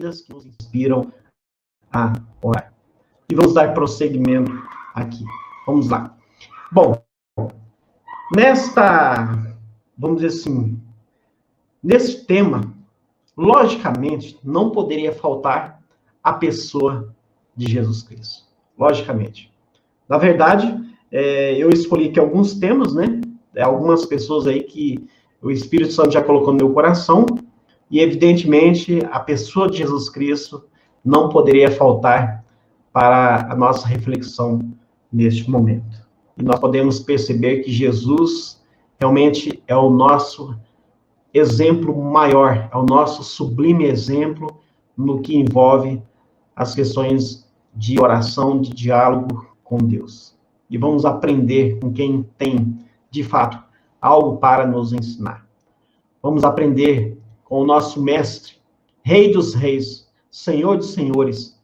vidas que nos inspiram a orar. E vamos dar prosseguimento aqui. Vamos lá. Bom, vamos dizer assim, nesse tema, logicamente, não poderia faltar a pessoa de Jesus Cristo. Logicamente. Na verdade, eu escolhi aqui alguns temas, né? Algumas pessoas aí que o Espírito Santo já colocou no meu coração, e evidentemente a pessoa de Jesus Cristo não poderia faltar para a nossa reflexão neste momento. E nós podemos perceber que Jesus realmente é o nosso exemplo maior, é o nosso sublime exemplo no que envolve as questões de oração, de diálogo com Deus. E vamos aprender com quem tem, de fato, algo para nos ensinar. Vamos aprender com o nosso mestre, Rei dos Reis, Senhor dos Senhores,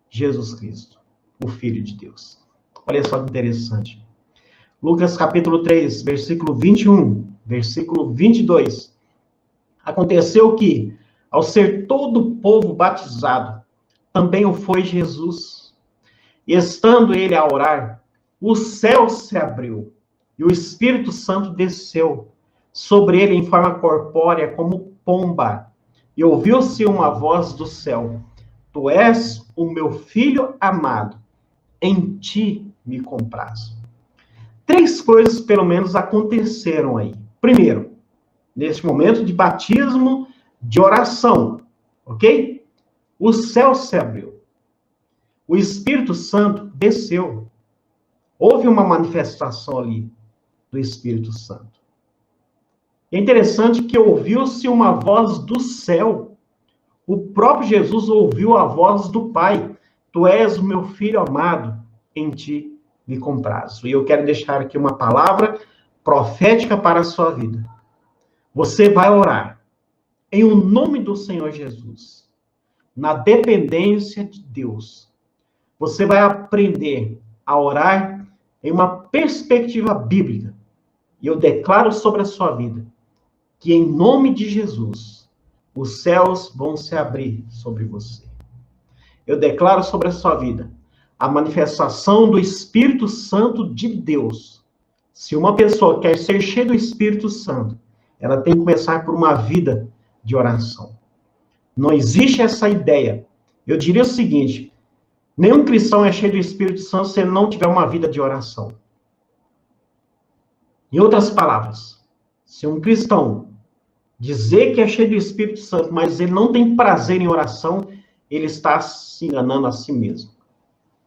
Jesus Cristo, o Filho de Deus. Olha só que interessante. Lucas capítulo 3, versículo 21, versículo 22. Aconteceu que, ao ser todo o povo batizado, também o foi Jesus. E estando ele a orar, o céu se abriu, e o Espírito Santo desceu sobre ele em forma corpórea como pomba. E ouviu-se uma voz do céu: Tu és o meu filho amado, em ti me comprazo. 3 coisas, pelo menos, aconteceram aí. Primeiro, neste momento de batismo, de oração, ok? O céu se abriu. O Espírito Santo desceu. Houve uma manifestação ali do Espírito Santo. É interessante que ouviu-se uma voz do céu. O próprio Jesus ouviu a voz do Pai. Tu és o meu filho amado, em ti me comprazo. E eu quero deixar aqui uma palavra profética para a sua vida. Você vai orar em o nome do Senhor Jesus, na dependência de Deus. Você vai aprender a orar em uma perspectiva bíblica. E eu declaro sobre a sua vida que, em nome de Jesus, os céus vão se abrir sobre você. Eu declaro sobre a sua vida a manifestação do Espírito Santo de Deus. Se uma pessoa quer ser cheia do Espírito Santo, ela tem que começar por uma vida de oração. Não existe essa ideia. Eu diria o seguinte: nenhum cristão é cheio do Espírito Santo se ele não tiver uma vida de oração. Em outras palavras, se um cristão dizer que é cheio do Espírito Santo, mas ele não tem prazer em oração, ele está se enganando a si mesmo.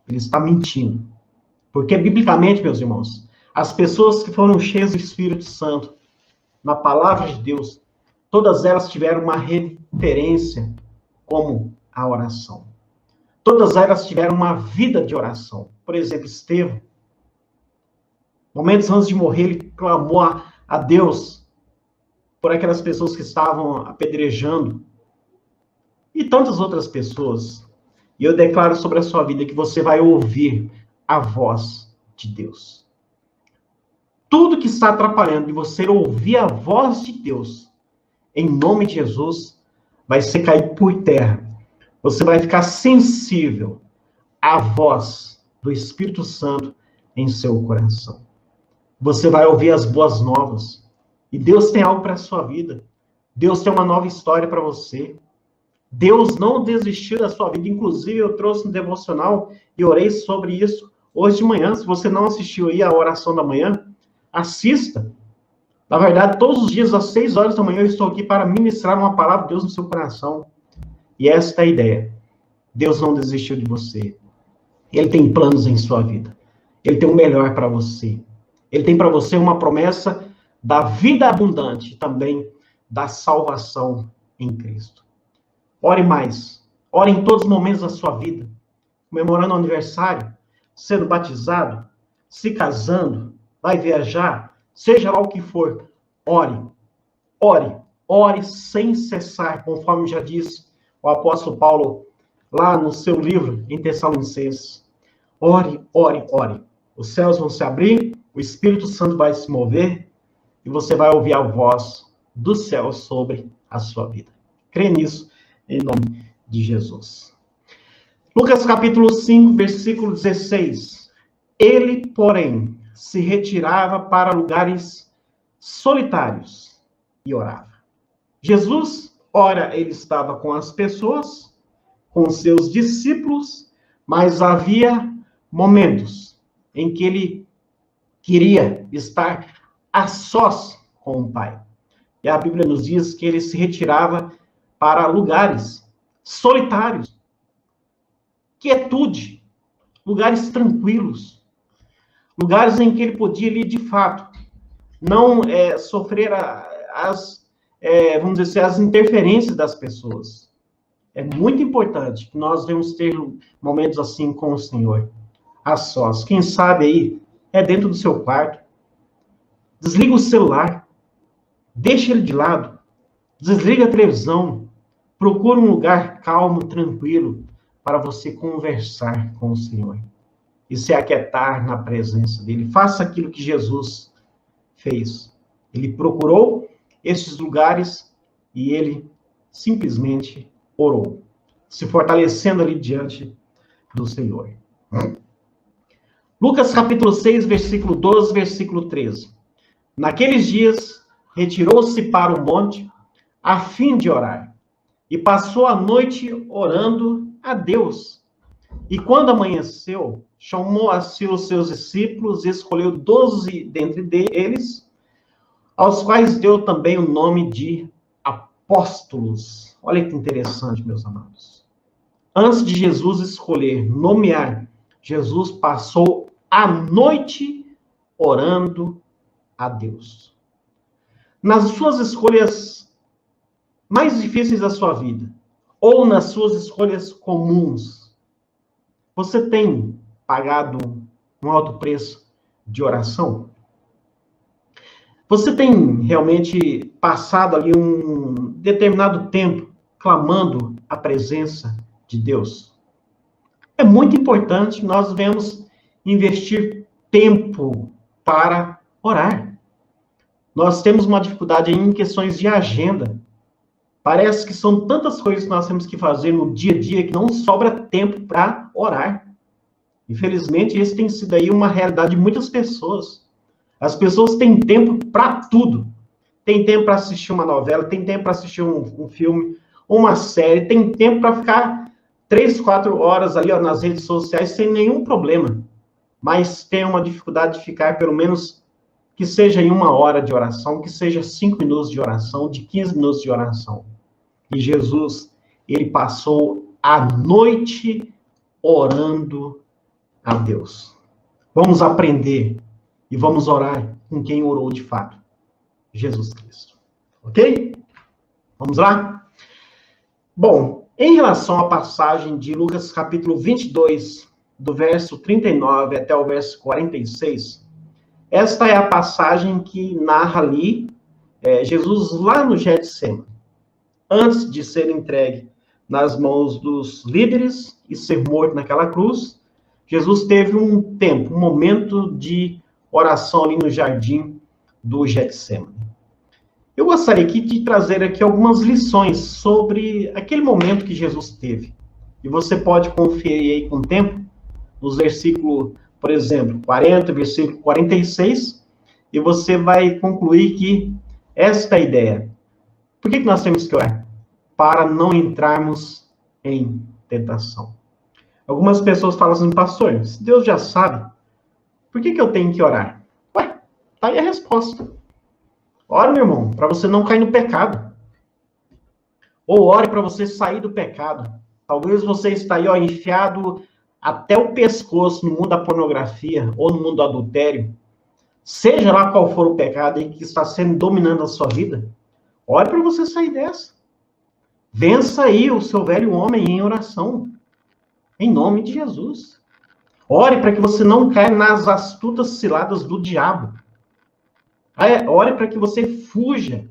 Ele está mentindo. Porque, biblicamente, meus irmãos, as pessoas que foram cheias do Espírito Santo, na palavra de Deus, todas elas tiveram uma referência como a oração. Todas elas tiveram uma vida de oração. Por exemplo, Estevão, momentos antes de morrer, ele clamou a Deus por aquelas pessoas que estavam apedrejando. E tantas outras pessoas. E eu declaro sobre a sua vida que você vai ouvir a voz de Deus. Tudo que está atrapalhando de você ouvir a voz de Deus, em nome de Jesus, vai ser caído por terra. Você vai ficar sensível à voz do Espírito Santo em seu coração. Você vai ouvir as boas novas. E Deus tem algo para a sua vida. Deus tem uma nova história para você. Deus não desistiu da sua vida. Inclusive, eu trouxe um devocional e orei sobre isso hoje de manhã. Se você não assistiu aí a oração da manhã, assista. Na verdade, todos os dias, às 6 horas da manhã, eu estou aqui para ministrar uma palavra de Deus no seu coração. E esta é a ideia. Deus não desistiu de você. Ele tem planos em sua vida. Ele tem o melhor para você. Ele tem para você uma promessa da vida abundante, também da salvação em Cristo. Ore mais. Ore em todos os momentos da sua vida. Comemorando o aniversário, sendo batizado, se casando, vai viajar, seja lá o que for. Ore. Ore. Ore sem cessar, conforme já disse o apóstolo Paulo lá no seu livro em Tessalonicenses. Ore, ore, ore. Os céus vão se abrir, o Espírito Santo vai se mover e você vai ouvir a voz do céu sobre a sua vida. Crê nisso, em nome de Jesus. Lucas capítulo 5, versículo 16. Ele, porém, se retirava para lugares solitários e orava. Jesus, ora, ele estava com as pessoas, com seus discípulos, mas havia momentos em que ele queria estar a sós com o Pai. E a Bíblia nos diz que ele se retirava para lugares solitários, quietude, lugares tranquilos, lugares em que ele podia ali, de fato, não sofrer vamos dizer assim, as interferências das pessoas. É muito importante que nós devemos ter momentos assim com o Senhor, a sós. Quem sabe aí, é dentro do seu quarto. Desliga o celular, deixa ele de lado, desliga a televisão, procura um lugar calmo, tranquilo, para você conversar com o Senhor e se aquietar na presença dele. Faça aquilo que Jesus fez. Ele procurou esses lugares e ele simplesmente orou, se fortalecendo ali diante do Senhor. Lucas capítulo 6, versículo 12, versículo 13. Naqueles dias, retirou-se para o monte a fim de orar, e passou a noite orando a Deus. E quando amanheceu, chamou a si os seus discípulos e escolheu 12 dentre eles, aos quais deu também o nome de apóstolos. Olha que interessante, meus amados. Antes de Jesus escolher, nomear, Jesus passou a noite orando a Deus. Nas suas escolhas mais difíceis da sua vida, ou nas suas escolhas comuns, você tem pagado um alto preço de oração? Você tem realmente passado ali um determinado tempo clamando a presença de Deus? É muito importante, nós devemos investir tempo para orar. Nós temos uma dificuldade em questões de agenda. Parece que são tantas coisas que nós temos que fazer no dia a dia que não sobra tempo para orar. Infelizmente, esse tem sido aí uma realidade de muitas pessoas. As pessoas têm tempo para tudo. Tem tempo para assistir uma novela, tem tempo para assistir um filme, uma série, tem tempo para ficar 3, 4 horas ali nas redes sociais sem nenhum problema. Mas tem uma dificuldade de ficar pelo menos que seja em 1 hora de oração, que seja 5 minutos de oração, de 15 minutos de oração. E Jesus, ele passou a noite orando a Deus. Vamos aprender e vamos orar com quem orou de fato, Jesus Cristo. Ok? Vamos lá? Bom, em relação à passagem de Lucas capítulo 22, do verso 39 até o verso 46, esta é a passagem que narra ali Jesus lá no Getsemane, antes de ser entregue nas mãos dos líderes e ser morto naquela cruz. Jesus teve um tempo, um momento de oração ali no jardim do Getsemane. Eu gostaria aqui de trazer aqui algumas lições sobre aquele momento que Jesus teve. E você pode conferir aí com o tempo, nos versículos, por exemplo, 40, versículo 46, e você vai concluir que esta é a ideia. Por que nós temos que orar? Para não entrarmos em tentação. Algumas pessoas falam assim, pastor, se Deus já sabe, por que eu tenho que orar? Ué, tá aí a resposta. Ore, meu irmão, para você não cair no pecado. Ou ore para você sair do pecado. Talvez você está aí, enfiado até o pescoço no mundo da pornografia ou no mundo do adultério. Seja lá qual for o pecado que está sendo dominando a sua vida, ore para você sair dessa. Vença aí o seu velho homem em oração. Em nome de Jesus. Ore para que você não caia nas astutas ciladas do diabo. Ore para que você fuja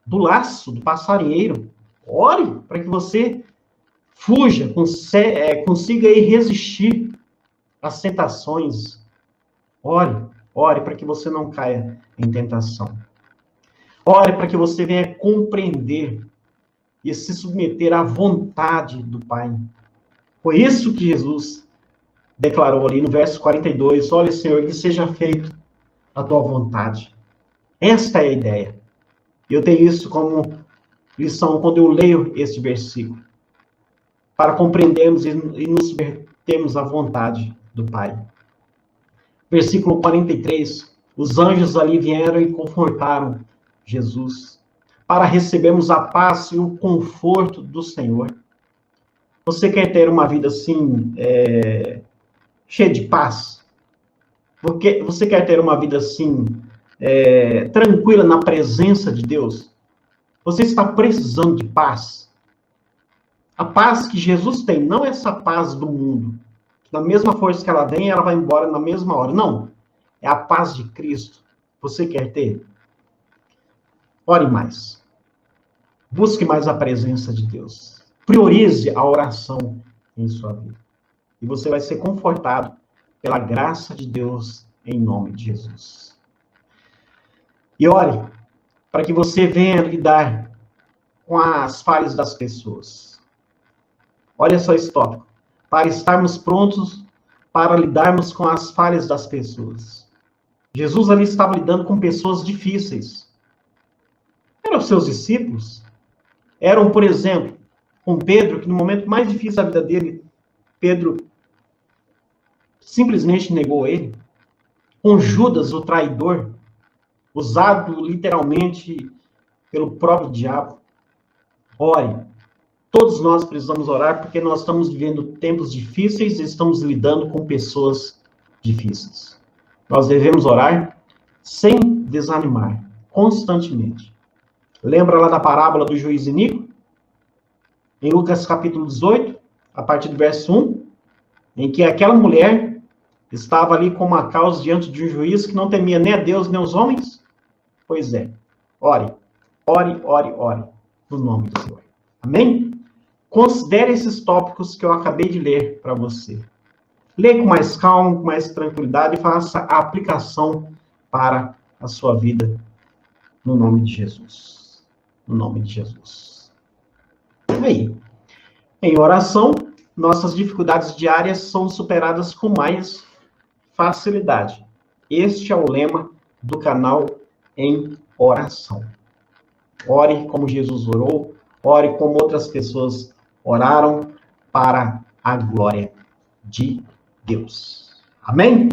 do laço, do passarinheiro. Ore para que você fuja, consiga aí resistir às tentações. Ore para que você não caia em tentação. Ore para que você venha compreender e se submeter à vontade do Pai. Foi isso que Jesus declarou ali no verso 42. Olha, Senhor, que seja feito a tua vontade. Esta é a ideia. Eu tenho isso como lição quando eu leio este versículo, para compreendermos e nos submetermos à vontade do Pai. Versículo 43. Os anjos ali vieram e confortaram Jesus, para recebermos a paz e o conforto do Senhor. Você quer ter uma vida assim, cheia de paz? Porque você quer ter uma vida assim, tranquila na presença de Deus? Você está precisando de paz? A paz que Jesus tem, não essa paz do mundo. Da mesma força que ela vem, ela vai embora na mesma hora. Não. É a paz de Cristo. Você quer ter? Ore mais. Busque mais a presença de Deus. Priorize a oração em sua vida. E você vai ser confortado pela graça de Deus em nome de Jesus. E ore para que você venha lidar com as falhas das pessoas. Olha só esse tópico. Para estarmos prontos para lidarmos com as falhas das pessoas. Jesus ali estava lidando com pessoas difíceis. Eram os seus discípulos. Eram, por exemplo, com Pedro, que no momento mais difícil da vida dele, Pedro simplesmente negou ele. Com Judas, o traidor, usado literalmente pelo próprio diabo. Ore. Todos nós precisamos orar porque nós estamos vivendo tempos difíceis e estamos lidando com pessoas difíceis. Nós devemos orar sem desanimar, constantemente. Lembra lá da parábola do juiz Inico? Em Lucas capítulo 18, a partir do verso 1, em que aquela mulher estava ali com uma causa diante de um juiz que não temia nem a Deus nem os homens? Pois é. Ore, ore, ore, ore, no nome do Senhor. Amém? Considere esses tópicos que eu acabei de ler para você. Leia com mais calma, com mais tranquilidade e faça a aplicação para a sua vida no nome de Jesus. No nome de Jesus. Aí, em oração, nossas dificuldades diárias são superadas com mais facilidade. Este é o lema do canal Em Oração. Ore como Jesus orou, ore como outras pessoas oraram para a glória de Deus. Amém?